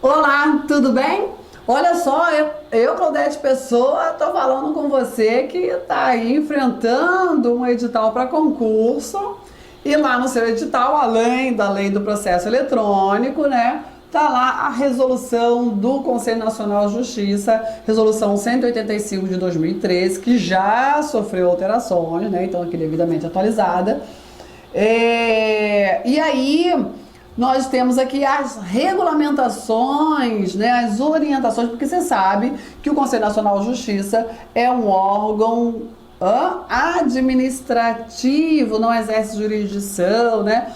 Olá, tudo bem? Olha só, Claudete Pessoa, tô falando com você que está aí enfrentando um edital para concurso e lá no seu edital, além da lei do processo eletrônico, né, tá lá a resolução do Conselho Nacional de Justiça, resolução 185 de 2013, que já sofreu alterações, né, então aqui devidamente atualizada. E aí nós temos aqui as regulamentações, né, as orientações, porque você sabe que o Conselho Nacional de Justiça é um órgão administrativo, não exerce jurisdição, né?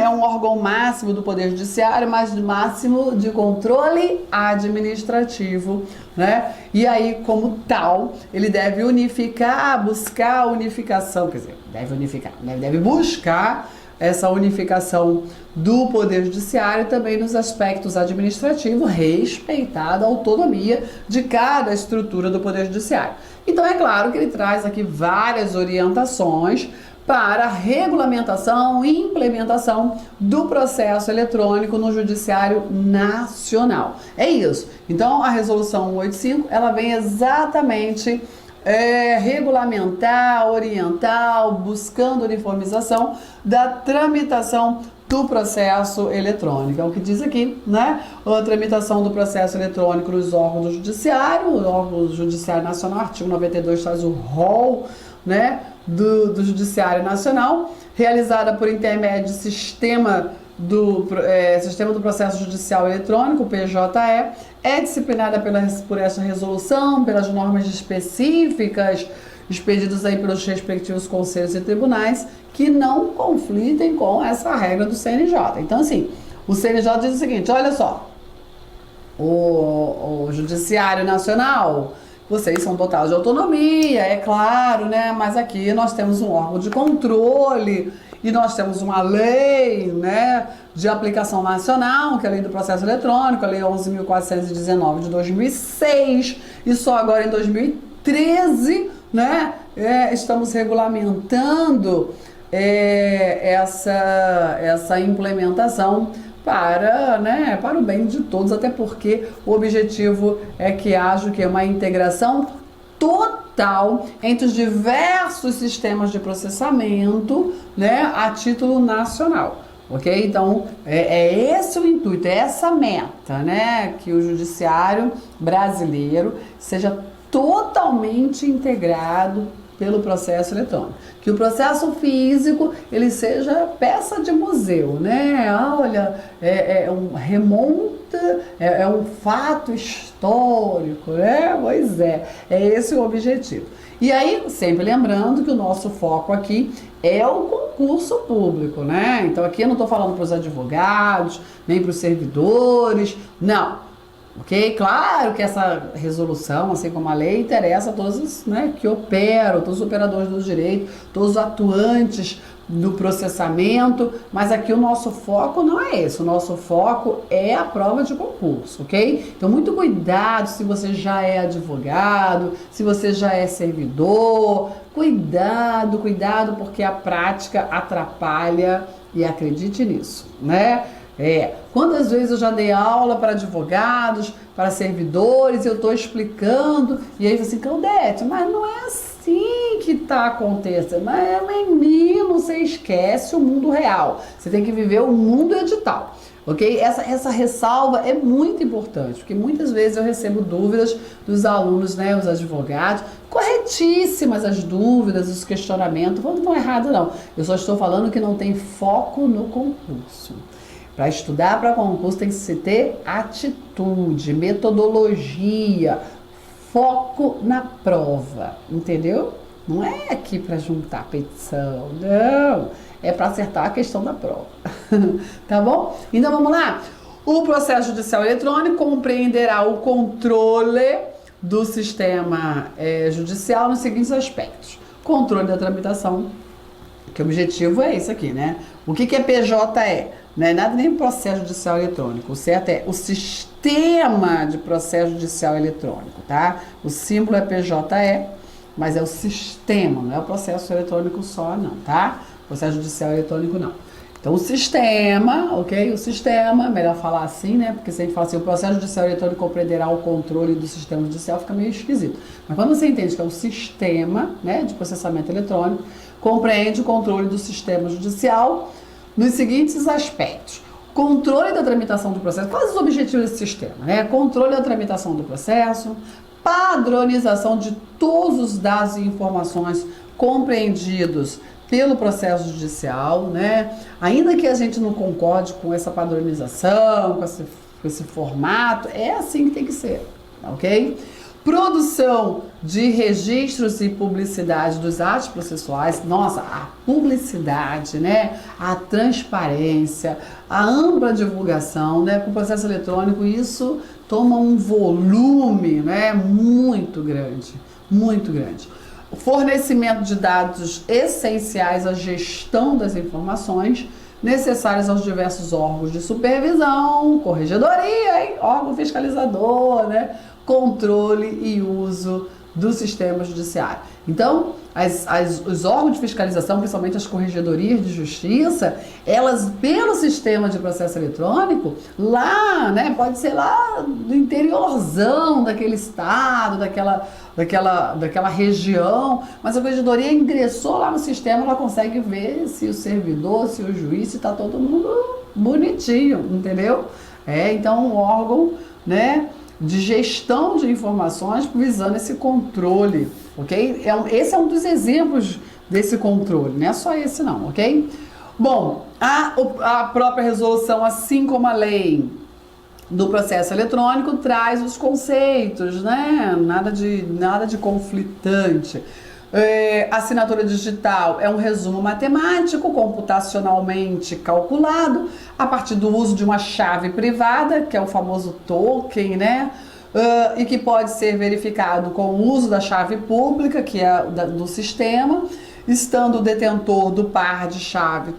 É um órgão máximo do Poder Judiciário, mas máximo de controle administrativo, né? E aí, como tal, ele deve unificar, buscar a unificação, quer dizer, deve unificar, deve buscar essa unificação do Poder Judiciário também nos aspectos administrativos, respeitada a autonomia de cada estrutura do Poder Judiciário. Então, é claro que ele traz aqui várias orientações para a regulamentação e implementação do processo eletrônico no Judiciário Nacional. É isso. Então, a Resolução 185, ela vem exatamente regulamentar, orientar, buscando uniformização da tramitação do processo eletrônico. É o que diz aqui, né? A tramitação do processo eletrônico nos órgãos do Judiciário, o órgão do Judiciário Nacional, artigo 92 traz o rol, né, do Judiciário Nacional, realizada por intermédio de sistema do Processo Judicial Eletrônico, PJE, é disciplinada por essa resolução, pelas normas específicas expedidas aí pelos respectivos conselhos e tribunais, que não conflitem com essa regra do CNJ. Então, assim, o CNJ diz o seguinte, olha só, o Judiciário Nacional, vocês são dotados de autonomia, é claro, né? Mas aqui nós temos um órgão de controle e nós temos uma lei, né, de aplicação nacional, que é a Lei do Processo Eletrônico, a Lei 11.419 de 2006, e só agora em 2013, né, estamos regulamentando essa implementação para o bem de todos, até porque o objetivo é que haja uma integração total entre os diversos sistemas de processamento, né, a título nacional, ok? Então, é esse o intuito, é essa meta, né, que o judiciário brasileiro seja totalmente integrado pelo processo eletrônico. Que o processo físico, ele seja peça de museu, né? Olha, remonta, um fato histórico, né? Pois é esse o objetivo. E aí, sempre lembrando que o nosso foco aqui é o concurso público, né? Então aqui eu não estou falando para os advogados, nem para os servidores, não. Ok? Claro que essa resolução, assim como a lei, interessa a todos os, né, que operam, todos os operadores do direito, todos os atuantes do processamento, mas aqui o nosso foco não é esse, o nosso foco é a prova de concurso, ok? Então, muito cuidado se você já é advogado, se você já é servidor, cuidado, porque a prática atrapalha e acredite nisso, né? Quantas vezes eu já dei aula para advogados, para servidores, eu estou explicando, e aí você, Claudete, mas não é assim que está acontecendo. Mas, menino, você esquece o mundo real. Você tem que viver o mundo edital, ok? Essa ressalva é muito importante, porque muitas vezes eu recebo dúvidas dos alunos, né, os advogados, corretíssimas as dúvidas, os questionamentos, não estão errados não. Eu só estou falando que não tem foco no concurso. Para estudar para concurso tem que se ter atitude, metodologia, foco na prova, entendeu? Não é aqui para juntar petição, não. É para acertar a questão da prova, tá bom? Então vamos lá? O processo judicial eletrônico compreenderá o controle do sistema judicial nos seguintes aspectos. Controle da tramitação, que o objetivo é esse aqui, né? O que é PJE? Não é nada nem processo judicial eletrônico. O certo é o sistema de processo judicial eletrônico, tá? O símbolo é PJE, mas é o sistema, não é o processo eletrônico só, não, tá? Processo judicial eletrônico, não. Então, o sistema, ok? O sistema, melhor falar assim, né? Porque se a gente fala assim, o processo judicial eletrônico compreenderá o controle do sistema judicial, fica meio esquisito. Mas quando você entende que é um sistema, né, de processamento eletrônico, compreende o controle do sistema judicial nos seguintes aspectos. Controle da tramitação do processo. Quais os objetivos desse sistema? Né? Controle da tramitação do processo, padronização de todos os dados e informações compreendidos pelo processo judicial, né? Ainda que a gente não concorde com essa padronização, com esse formato, é assim que tem que ser, ok? Produção de registros e publicidade dos atos processuais. Nossa, a publicidade, né? A transparência, a ampla divulgação, né? Com o processo eletrônico, isso toma um volume, né? Muito grande, muito grande. O fornecimento de dados essenciais à gestão das informações necessárias aos diversos órgãos de supervisão, corregedoria, hein? Órgão fiscalizador, né? Controle e uso do sistema judiciário. Então, os órgãos de fiscalização, principalmente as corregedorias de justiça, elas, pelo sistema de processo eletrônico, lá, né, pode ser lá do interiorzão daquele estado, daquela região, mas a corregedoria ingressou lá no sistema, ela consegue ver se o servidor, se o juiz, se está todo mundo bonitinho, entendeu? Então, um órgão, né, de gestão de informações visando esse controle, ok? Esse é um dos exemplos desse controle, não é só esse não, ok? Bom, a própria resolução, assim como a lei do processo eletrônico, traz os conceitos, né? Nada de conflitante. Assinatura digital é um resumo matemático, computacionalmente calculado, a partir do uso de uma chave privada, que é o famoso token, né? E que pode ser verificado com o uso da chave pública, que é do sistema, estando o detentor do par de chaves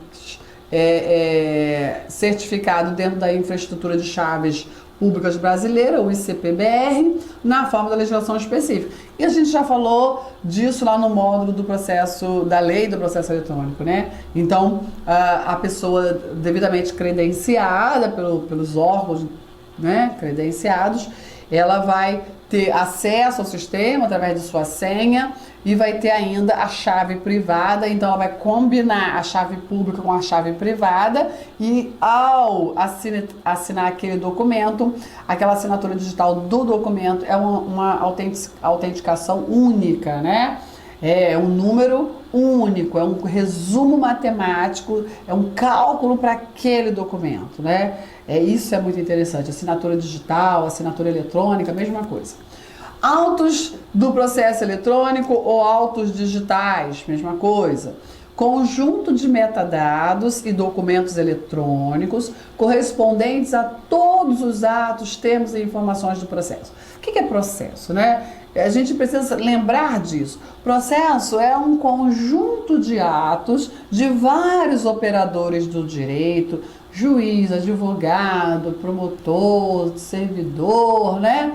certificado dentro da infraestrutura de chaves públicas brasileira, o ICP-BR, na forma da legislação específica. E a gente já falou disso lá no módulo do processo, da lei do processo eletrônico, né? Então, a pessoa devidamente credenciada pelos órgãos, né, credenciados, ela vai ter acesso ao sistema através de sua senha e vai ter ainda a chave privada, então ela vai combinar a chave pública com a chave privada e ao assinar aquele documento, aquela assinatura digital do documento é uma autenticação única, né? É um número único, é um resumo matemático, é um cálculo para aquele documento, né? Isso é muito interessante. Assinatura digital, assinatura eletrônica, mesma coisa. Autos do processo eletrônico ou autos digitais, mesma coisa. Conjunto de metadados e documentos eletrônicos correspondentes a todos os atos, termos e informações do processo. O que é processo, né? A gente precisa lembrar disso. Processo é um conjunto de atos de vários operadores do direito, juiz, advogado, promotor, servidor, né?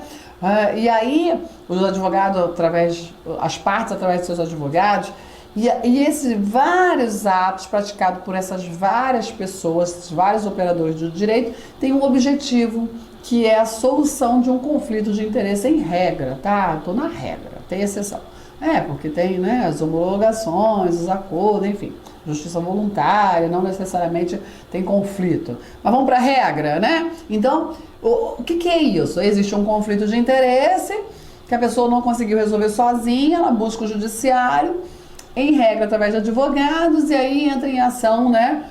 E aí, os advogados, as partes através de seus advogados, e esses vários atos praticados por essas várias pessoas, esses vários operadores do direito, têm um objetivo, que é a solução de um conflito de interesse em regra, tá? Estou na regra, tem exceção. Porque tem, né, as homologações, os acordos, enfim, justiça voluntária, não necessariamente tem conflito. Mas vamos para a regra, né? Então, o que é isso? Existe um conflito de interesse que a pessoa não conseguiu resolver sozinha, ela busca o judiciário, em regra, através de advogados, e aí entra em ação, né,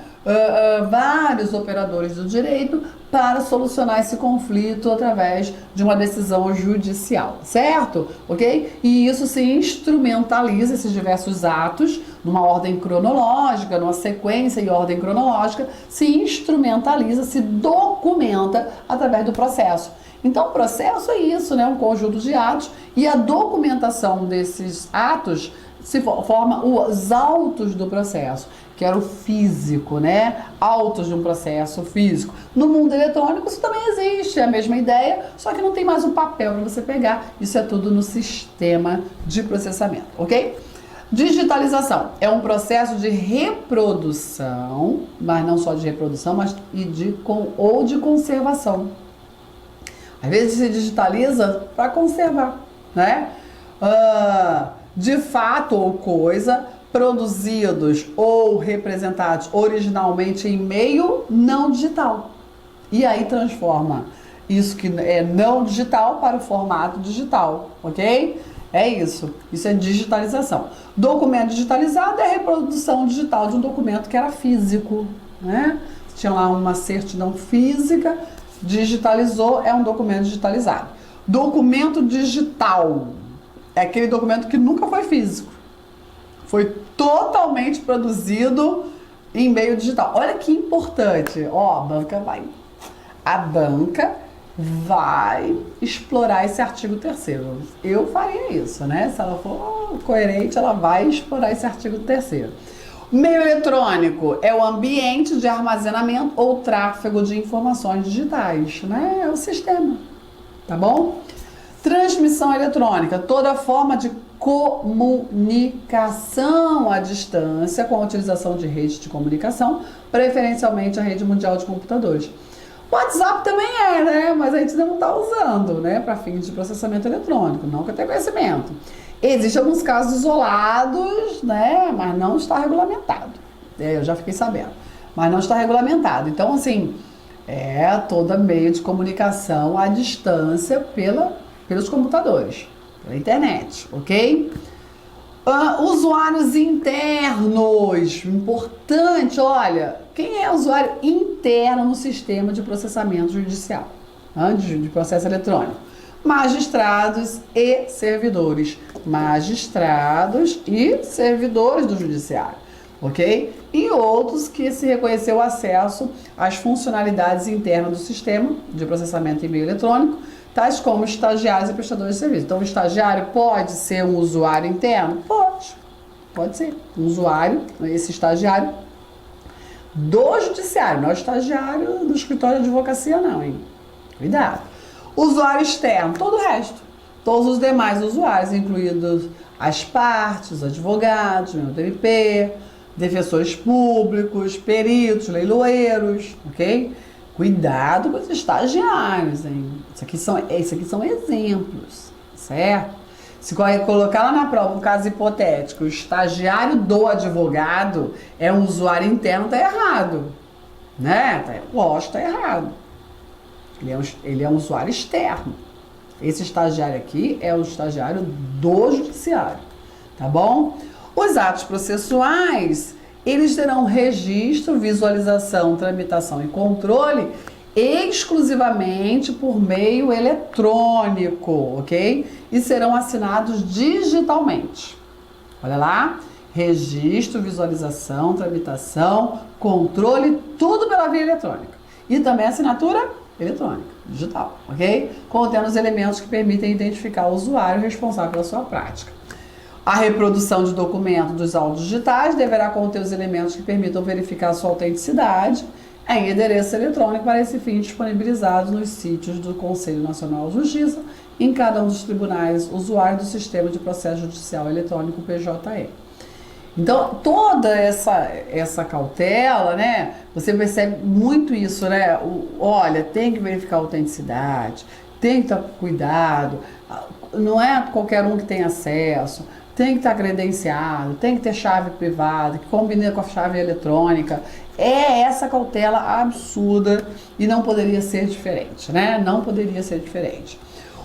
vários operadores do direito para solucionar esse conflito através de uma decisão judicial, certo? Ok? E isso se instrumentaliza, esses diversos atos, numa ordem cronológica, numa sequência e ordem cronológica, se instrumentaliza, se documenta através do processo. Então, o processo é isso, né? Um conjunto de atos, e a documentação desses atos se forma os autos do processo, que era o físico, né? Autos de um processo físico. No mundo eletrônico isso também existe, é a mesma ideia, só que não tem mais um papel para você pegar. Isso é tudo no sistema de processamento, ok? Digitalização é um processo de reprodução, mas não só de reprodução, mas ou de conservação. Às vezes se digitaliza para conservar, né? De fato ou coisa, produzidos ou representados originalmente em meio não digital. E aí transforma isso que é não digital para o formato digital, ok? É isso. Isso é digitalização. Documento digitalizado é a reprodução digital de um documento que era físico, né? Tinha lá uma certidão física, digitalizou, é um documento digitalizado. Documento digital é aquele documento que nunca foi físico. Foi totalmente produzido em meio digital. Olha que importante. Ó, a banca vai explorar esse artigo 3º. Eu faria isso, né? Se ela for coerente, ela vai explorar esse artigo 3º. Meio eletrônico é o ambiente de armazenamento ou tráfego de informações digitais, né? É o sistema, tá bom? Transmissão eletrônica, toda forma de comunicação à distância com a utilização de redes de comunicação, preferencialmente a rede mundial de computadores. O WhatsApp também né? Mas a gente ainda não está usando, né? Para fins de processamento eletrônico, não que eu tenha conhecimento. Existem alguns casos isolados, né? Mas não está regulamentado. Eu já fiquei sabendo. Mas não está regulamentado. Então, assim, toda meio de comunicação à distância pelos computadores, pela internet, ok? Usuários internos, importante, olha, quem é usuário interno no sistema de processamento judicial, de processo eletrônico? Magistrados e servidores. Magistrados e servidores do judiciário, ok? E outros que se reconheceu acesso às funcionalidades internas do sistema de processamento em meio eletrônico, tais como estagiários e prestadores de serviço. Então, o estagiário pode ser um usuário interno? Pode ser. Um usuário, esse estagiário do judiciário, não é o estagiário do escritório de advocacia, não, hein? Cuidado. Usuário externo, todo o resto. Todos os demais usuários, incluídos as partes, os advogados, membros do MP, defensores públicos, peritos, leiloeiros, ok? Cuidado com os estagiários, hein? Isso aqui são exemplos, certo? Se colocar lá na prova um caso hipotético, o estagiário do advogado é um usuário interno, tá errado, né? Lógico, tá errado. Ele é um usuário externo. Esse estagiário aqui é o estagiário do judiciário, tá bom? Os atos processuais, eles terão registro, visualização, tramitação e controle exclusivamente por meio eletrônico, ok? E serão assinados digitalmente. Olha lá, registro, visualização, tramitação, controle, tudo pela via eletrônica. E também assinatura eletrônica, digital, ok? Contendo os elementos que permitem identificar o usuário responsável pela sua prática. A reprodução de documento dos áudios digitais deverá conter os elementos que permitam verificar a sua autenticidade em endereço eletrônico para esse fim disponibilizados nos sítios do Conselho Nacional de Justiça em cada um dos tribunais usuários do Sistema de Processo Judicial Eletrônico PJE. Então, toda essa cautela, né? Você percebe muito isso, né? Olha, tem que verificar a autenticidade, tem que estar com cuidado, não é qualquer um que tem acesso, tem que estar credenciado, tem que ter chave privada, que combina com a chave eletrônica. É essa cautela absurda e não poderia ser diferente, né? Não poderia ser diferente.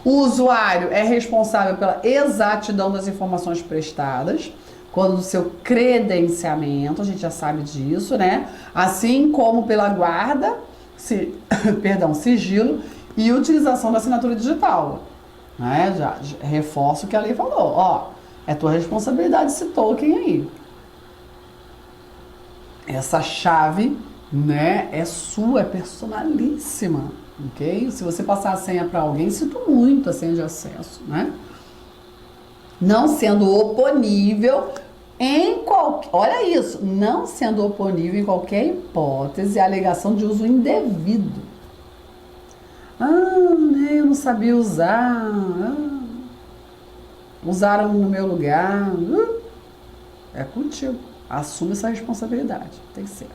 O usuário é responsável pela exatidão das informações prestadas, quando do seu credenciamento, a gente já sabe disso, né? Assim como pela guarda, sigilo e utilização da assinatura digital. Né? Já reforço o que a lei falou. Ó, é tua responsabilidade esse token aí. Essa chave, né, é sua, é personalíssima, ok? Se você passar a senha para alguém, sinto muito a senha de acesso, né? Não sendo oponível olha isso, não sendo oponível em qualquer hipótese a alegação de uso indevido. Né, eu não sabia usar. Usaram no meu lugar. É contigo. Assume essa responsabilidade. Tem que ser.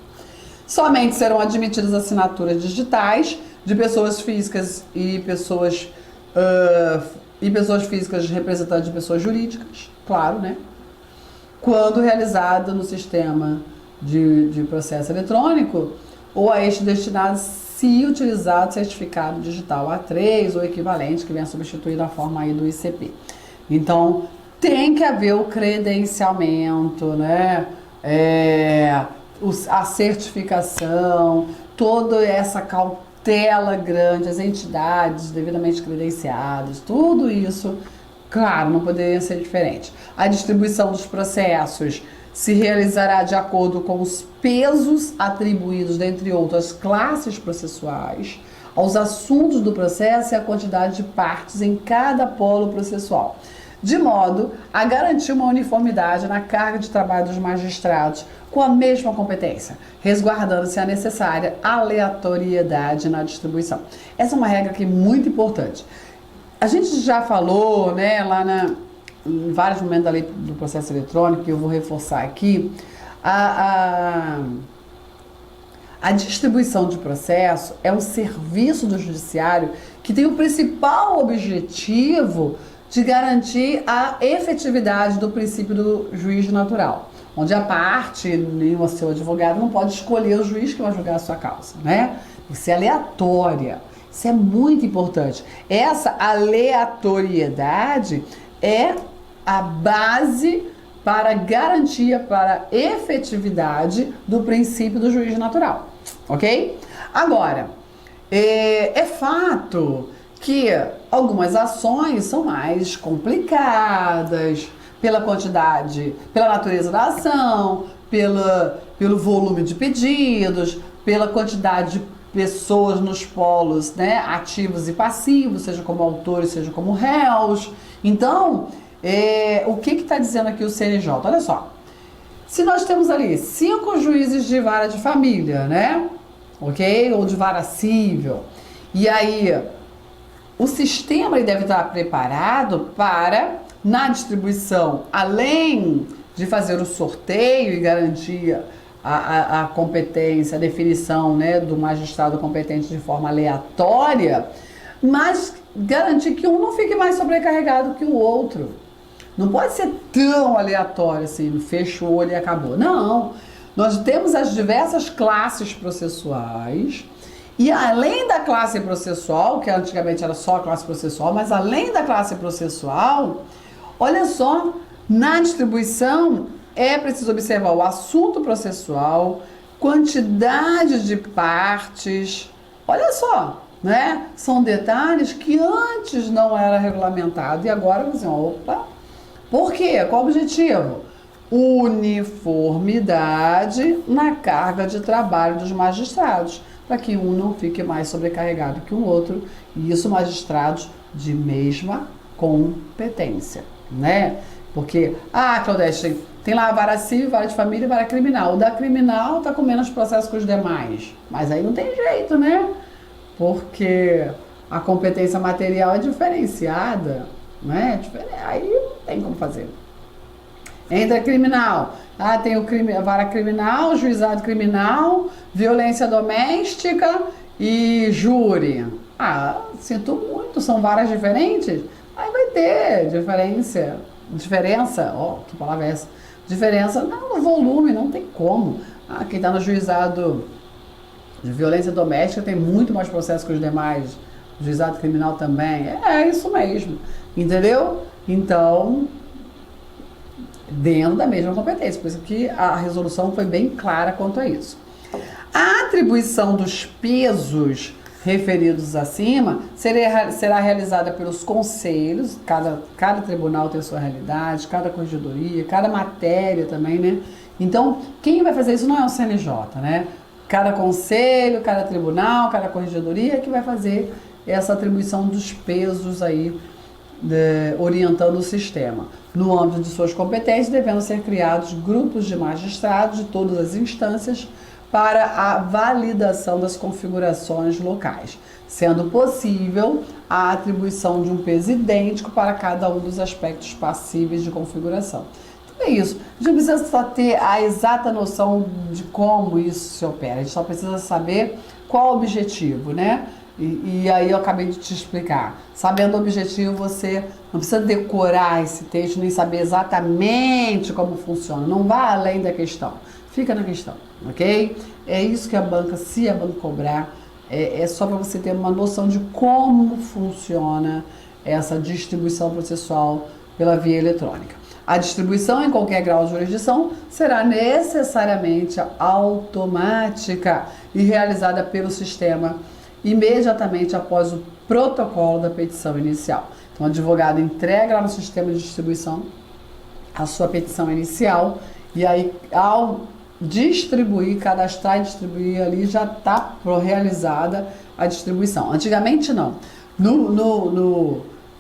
Somente serão admitidas assinaturas digitais de pessoas físicas e pessoas físicas representantes de pessoas jurídicas, claro, né? Quando realizada no sistema de processo eletrônico ou a este destinado se utilizado certificado digital A3 ou equivalente que venha substituir a forma aí do ICP. Então, tem que haver o credenciamento, né? A certificação, toda essa cautela grande, as entidades devidamente credenciadas, tudo isso, claro, não poderia ser diferente. A distribuição dos processos se realizará de acordo com os pesos atribuídos, dentre outras classes processuais, aos assuntos do processo e a quantidade de partes em cada polo processual, de modo a garantir uma uniformidade na carga de trabalho dos magistrados com a mesma competência, resguardando-se a necessária aleatoriedade na distribuição. Essa é uma regra que é muito importante. A gente já falou, né, em vários momentos da lei do processo eletrônico, que eu vou reforçar aqui, a distribuição de processo é um serviço do judiciário que tem o principal objetivo de garantir a efetividade do princípio do juízo natural, onde a parte e o seu advogado não pode escolher o juiz que vai julgar a sua causa, né? Isso é aleatória. Isso é muito importante. Essa aleatoriedade é a base para garantia, para efetividade do princípio do juízo natural, ok? Agora, é fato que algumas ações são mais complicadas pela quantidade, pela natureza da ação, pelo volume de pedidos, pela quantidade de pessoas nos polos, né, ativos e passivos, seja como autores, seja como réus. Então, o que está dizendo aqui o CNJ? Olha só, se nós temos ali 5 juízes de vara de família, né, ok? Ou de vara civil, e aí o sistema ele deve estar preparado para, na distribuição, além de fazer o sorteio e garantir a competência, a definição, né, do magistrado competente de forma aleatória, mas garantir que um não fique mais sobrecarregado que o outro. Não pode ser tão aleatório assim, fecha o olho e acabou. Não, nós temos as diversas classes processuais e além da classe processual, que antigamente era só a classe processual, mas além da classe processual, olha só, na distribuição é preciso observar o assunto processual, quantidade de partes, olha só, né? São detalhes que antes não era regulamentado e agora você, opa, por quê? Qual o objetivo? Uniformidade na carga de trabalho dos magistrados, para que um não fique mais sobrecarregado que o outro, e isso magistrados de mesma competência, né? Porque, Claudete, tem lá a vara civil, vara de família e vara criminal. O da criminal tá com menos processo que os demais. Mas aí não tem jeito, né? Porque a competência material é diferenciada, né? Aí não tem como fazer. Entra criminal. Tem a vara criminal, juizado criminal, violência doméstica e júri. Sinto muito, são varas diferentes. Aí vai ter diferença, que palavra é essa? Diferença no volume, não tem como. Quem está no juizado de violência doméstica tem muito mais processo que os demais. O juizado criminal também. É isso mesmo. Entendeu? Então, dentro da mesma competência. Por isso que a resolução foi bem clara quanto a isso. A atribuição dos pesos referidos acima será realizada pelos conselhos, cada tribunal tem a sua realidade, cada corregedoria, cada matéria também, né? Então, quem vai fazer isso não é o CNJ, né? Cada conselho, cada tribunal, cada corregedoria que vai fazer essa atribuição dos pesos aí, orientando o sistema. No âmbito de suas competências, devendo ser criados grupos de magistrados de todas as instâncias para a validação das configurações locais, sendo possível a atribuição de um peso idêntico para cada um dos aspectos passíveis de configuração. Então, É isso. A gente não precisa só ter a exata noção de como isso se opera. A gente só precisa saber qual o objetivo, né? E aí eu acabei de te explicar. Sabendo o objetivo, você não precisa decorar esse texto, nem saber exatamente como funciona. Não vá além da questão. Fica na questão, ok? É isso que a banca, se a banca cobrar, é só para você ter uma noção de como funciona essa distribuição processual pela via eletrônica. A distribuição em qualquer grau de jurisdição será necessariamente automática e realizada pelo sistema imediatamente após o protocolo da petição inicial. Então, o advogado entrega lá no sistema de distribuição a sua petição inicial e aí, ao distribuir, cadastrar e distribuir ali, já está realizada a distribuição. Antigamente, não.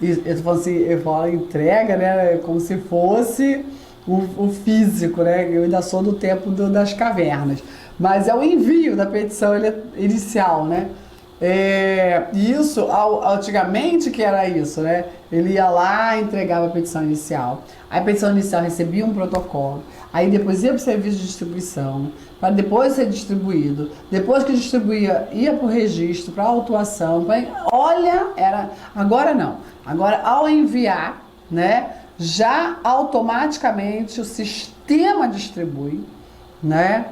Eu falo entrega, né? Como se fosse o físico, né? Eu ainda sou do tempo das cavernas. Mas é o envio da petição inicial, né? Isso, antigamente que era isso, né? Ele ia lá, entregava a petição inicial. Aí a petição inicial recebia um protocolo. Aí depois ia para o serviço de distribuição, para depois ser distribuído. Depois que distribuía, ia para o registro, para a autuação. Agora não. Agora, ao enviar, né, já automaticamente o sistema distribui, né?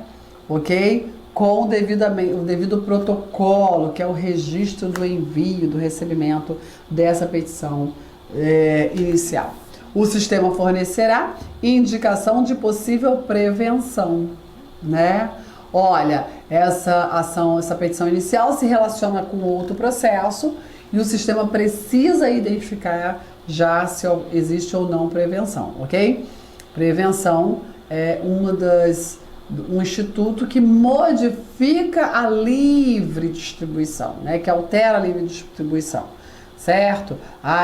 Ok? Com o devido protocolo, que é o registro do envio, do recebimento dessa petição inicial. O sistema fornecerá indicação de possível prevenção, né? Olha, essa petição inicial se relaciona com outro processo e o sistema precisa identificar já se existe ou não prevenção, ok? Prevenção é um instituto que modifica a livre distribuição, né? Que altera a livre distribuição, certo?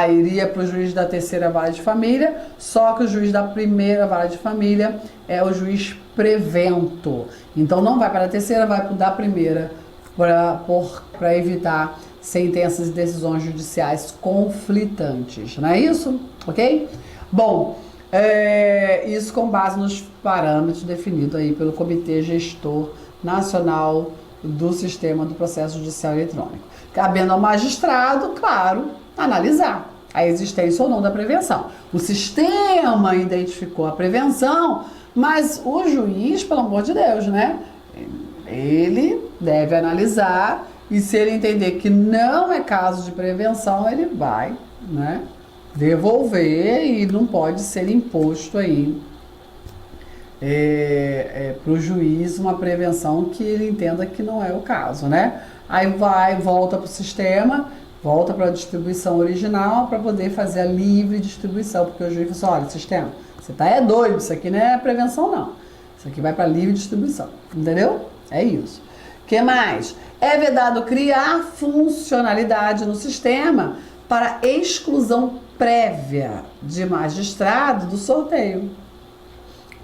Iria para o juiz da terceira vara de família, só que o juiz da primeira vara de família é o juiz prevento. Então não vai para a terceira, vai para o da primeira, para evitar sentenças e decisões judiciais conflitantes, não é isso? Ok? Bom, isso com base nos parâmetros definidos aí pelo Comitê Gestor Nacional do Sistema do Processo Judicial Eletrônico. Cabendo ao magistrado, claro, analisar a existência ou não da prevenção. O sistema identificou a prevenção, mas o juiz, pelo amor de Deus, né? Ele deve analisar e se ele entender que não é caso de prevenção, ele vai, né, devolver e não pode ser imposto aí para o juiz uma prevenção que ele entenda que não é o caso, né? Aí volta para o sistema, volta para a distribuição original para poder fazer a livre distribuição, porque o juiz fala assim, olha, sistema, você tá doido, isso aqui não é prevenção não, isso aqui vai para livre distribuição, entendeu? É isso. O que mais? É vedado criar funcionalidade no sistema para exclusão prévia de magistrado do sorteio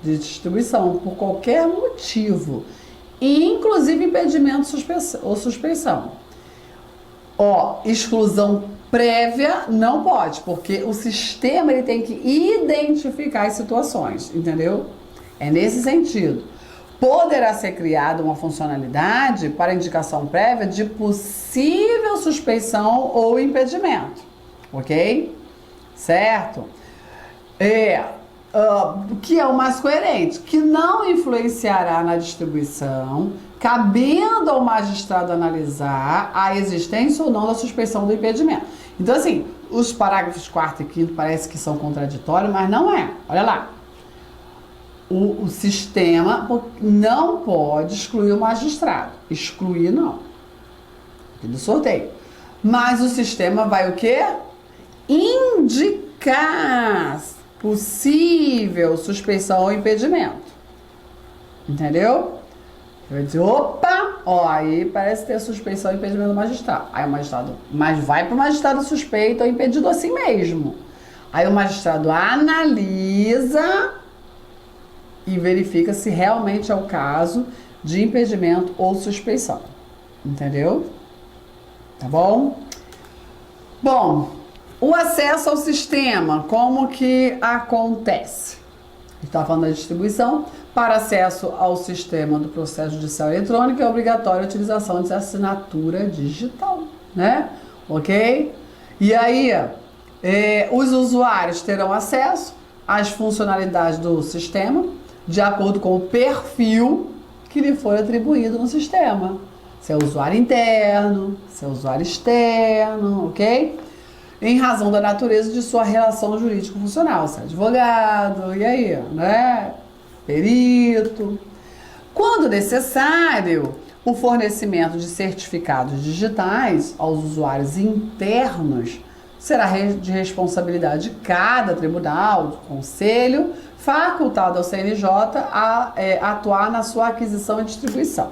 de distribuição, por qualquer motivo, inclusive impedimento ou suspeição. Exclusão prévia não pode, porque o sistema ele tem que identificar as situações, entendeu? É nesse sentido. Poderá ser criada uma funcionalidade para indicação prévia de possível suspeição ou impedimento, ok? Certo? Que é o mais coerente, que não influenciará na distribuição, cabendo ao magistrado analisar a existência ou não da suspeição do impedimento. Então, assim, os parágrafos 4º e 5º parece que são contraditórios, mas não é. Olha lá. O sistema não pode excluir o magistrado. Excluir, não. Do sorteio. Mas o sistema vai o quê? Indicar possível suspeição ou impedimento. Entendeu? Vai dizer, opa, aí parece ter suspeição ou impedimento do magistrado. Aí o magistrado, mas vai para o magistrado suspeito ou impedido assim mesmo. Aí o magistrado analisa e verifica se realmente é o caso de impedimento ou suspeição. Entendeu? Tá bom? Bom, o acesso ao sistema, como que acontece? está falando da distribuição. Para acesso ao sistema do processo judicial eletrônico é obrigatória a utilização de assinatura digital, né? Ok? E aí, os usuários terão acesso às funcionalidades do sistema de acordo com o perfil que lhe for atribuído no sistema. Se é usuário interno, se é usuário externo, ok? Em razão da natureza de sua relação jurídico-funcional, se é advogado, e aí, né? Perito. Quando necessário, o fornecimento de certificados digitais aos usuários internos será de responsabilidade de cada tribunal, do conselho, facultado ao CNJ a atuar na sua aquisição e distribuição.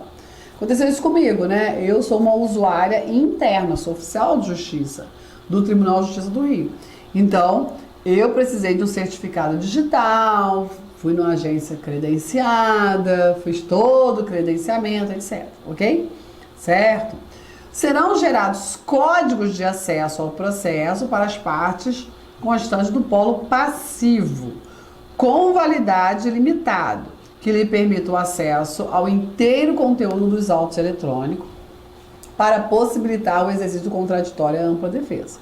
Aconteceu isso comigo, né? Eu sou uma usuária interna, sou oficial de justiça do Tribunal de Justiça do Rio. Então, eu precisei de um certificado digital, fui numa agência credenciada, fiz todo o credenciamento, etc. Ok? Certo? Serão gerados códigos de acesso ao processo para as partes constantes do polo passivo, com validade limitada, que lhe permita o acesso ao inteiro conteúdo dos autos eletrônicos para possibilitar o exercício contraditório e ampla defesa.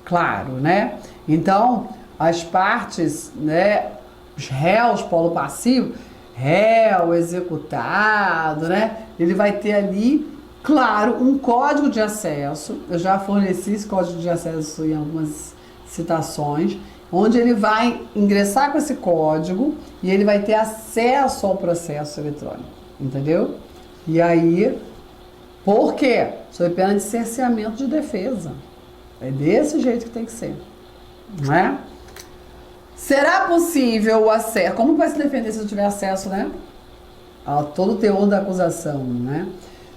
Claro, né? Então, as partes, né, os réus, polo passivo, réu, executado, né? Ele vai ter ali, claro, um código de acesso. Eu já forneci esse código de acesso em algumas citações, onde ele vai ingressar com esse código e ele vai ter acesso ao processo eletrônico, entendeu? E aí, por quê? Sob pena de cerceamento de defesa. É desse jeito que tem que ser, não é? Será possível o acesso... Como vai se defender se não tiver acesso, né? A todo o teor da acusação, né?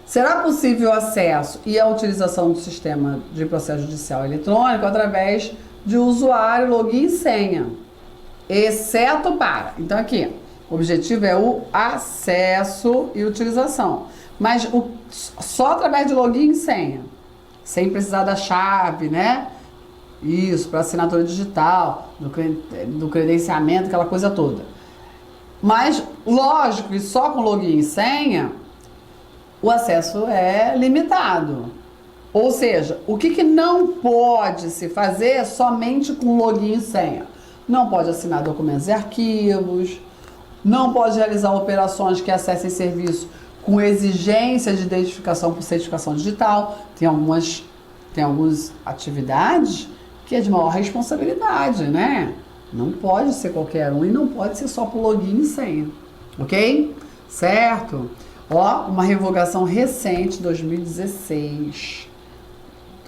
Será possível o acesso e a utilização do sistema de processo judicial eletrônico através de usuário, login e senha, exceto para... Então aqui, o objetivo é o acesso e utilização, mas só através de login e senha, sem precisar da chave, né? Isso, para assinatura digital, do credenciamento, aquela coisa toda. Mas, lógico que só com login e senha, o acesso é limitado. Ou seja, o que não pode se fazer somente com login e senha? Não pode assinar documentos e arquivos, não pode realizar operações que acessem serviço com exigência de identificação por certificação digital. Tem algumas atividades que é de maior responsabilidade, né? Não pode ser qualquer um e não pode ser só por login e senha, ok? Certo? Ó, uma revogação recente, 2016.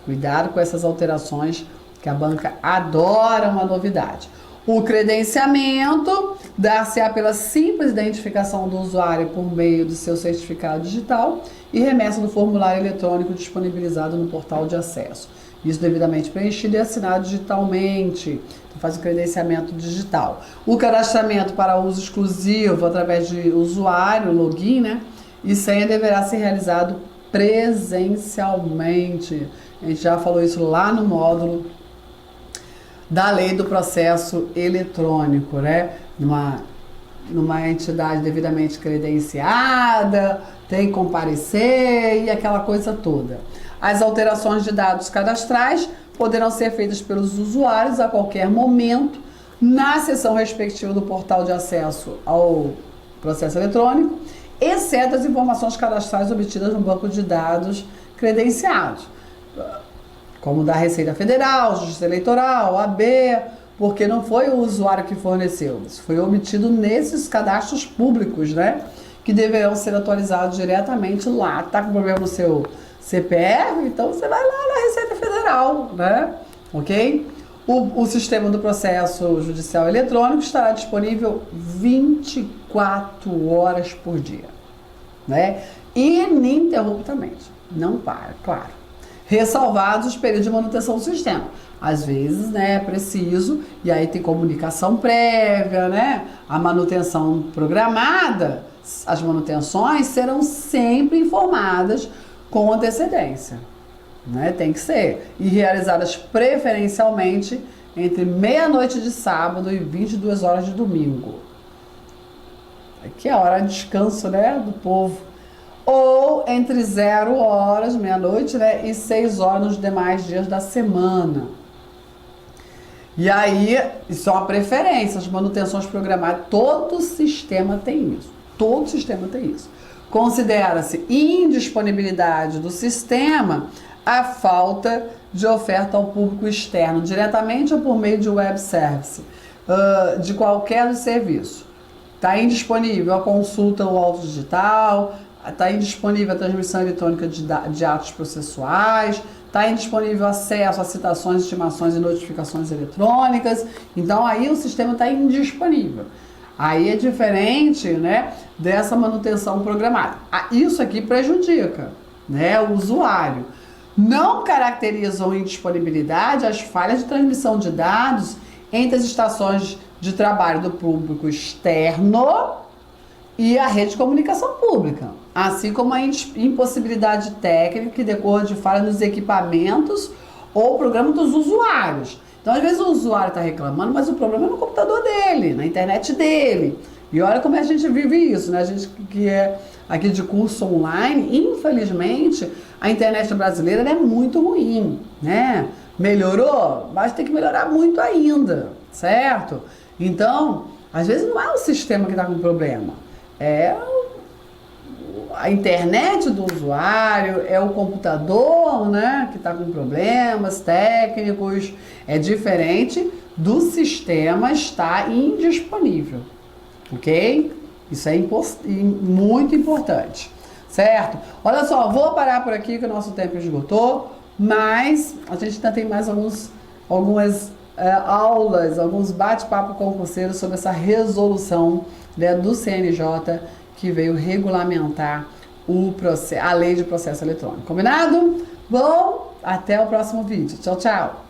Cuidado com essas alterações, que a banca adora uma novidade. O credenciamento dar-se-á pela simples identificação do usuário por meio do seu certificado digital e remessa do formulário eletrônico disponibilizado no portal de acesso. Isso devidamente preenchido e assinado digitalmente. Então faz o credenciamento digital. O cadastramento para uso exclusivo através de usuário, login, né? E senha deverá ser realizado presencialmente. A gente já falou isso lá no módulo da lei do processo eletrônico, né? Numa entidade devidamente credenciada, tem que comparecer e aquela coisa toda. As alterações de dados cadastrais poderão ser feitas pelos usuários a qualquer momento na seção respectiva do portal de acesso ao processo eletrônico, exceto as informações cadastrais obtidas no banco de dados credenciados, como da Receita Federal, Justiça Eleitoral, AB, porque não foi o usuário que forneceu, isso foi obtido nesses cadastros públicos, né? Que deverão ser atualizados diretamente lá. Tá com problema no seu CPF? Então você vai lá na Receita Federal, né? Ok? O sistema do processo judicial eletrônico estará disponível 24 horas por dia, né? Ininterruptamente. Não para, claro. Ressalvados os períodos de manutenção do sistema. Às vezes, né, é preciso, e aí tem comunicação prévia, né? A manutenção programada, as manutenções serão sempre informadas com antecedência, né? Tem que ser. E realizadas preferencialmente entre meia-noite de sábado e 22 horas de domingo. que é a hora de descanso, né, do povo. Ou entre 0 horas, meia-noite, né, e 6 horas nos demais dias da semana. E aí, isso é uma preferência, as manutenções programadas, todo sistema tem isso. Todo sistema tem isso. Considera-se indisponibilidade do sistema a falta de oferta ao público externo, diretamente ou por meio de web service, de qualquer dos serviços. Está indisponível a consulta ou áudio digital, está indisponível a transmissão eletrônica de atos processuais, está indisponível acesso a citações, estimações e notificações eletrônicas. Então aí o sistema está indisponível. Aí é diferente, né, dessa manutenção programada. Isso aqui prejudica, né, o usuário. Não caracterizam indisponibilidade as falhas de transmissão de dados entre as estações de trabalho do público externo e a rede de comunicação pública, assim como a impossibilidade técnica que decorre de falha nos equipamentos ou programa dos usuários. Então, às vezes o usuário está reclamando, mas o problema é no computador dele, na internet dele. E olha como a gente vive isso, né? A gente que é aqui de curso online, infelizmente, a internet brasileira é muito ruim, né? Melhorou, mas tem que melhorar muito ainda, certo? Então, às vezes não é o sistema que está com problema, é a internet do usuário, é o computador, né, que está com problemas técnicos. É diferente do sistema estar indisponível, ok? Isso é muito importante, certo? Olha só, vou parar por aqui que o nosso tempo esgotou, mas a gente ainda tem mais algumas aulas, alguns bate-papo concurseiros sobre essa resolução, né, do CNJ que veio regulamentar a lei de processo eletrônico. Combinado? Bom, até o próximo vídeo. Tchau, tchau!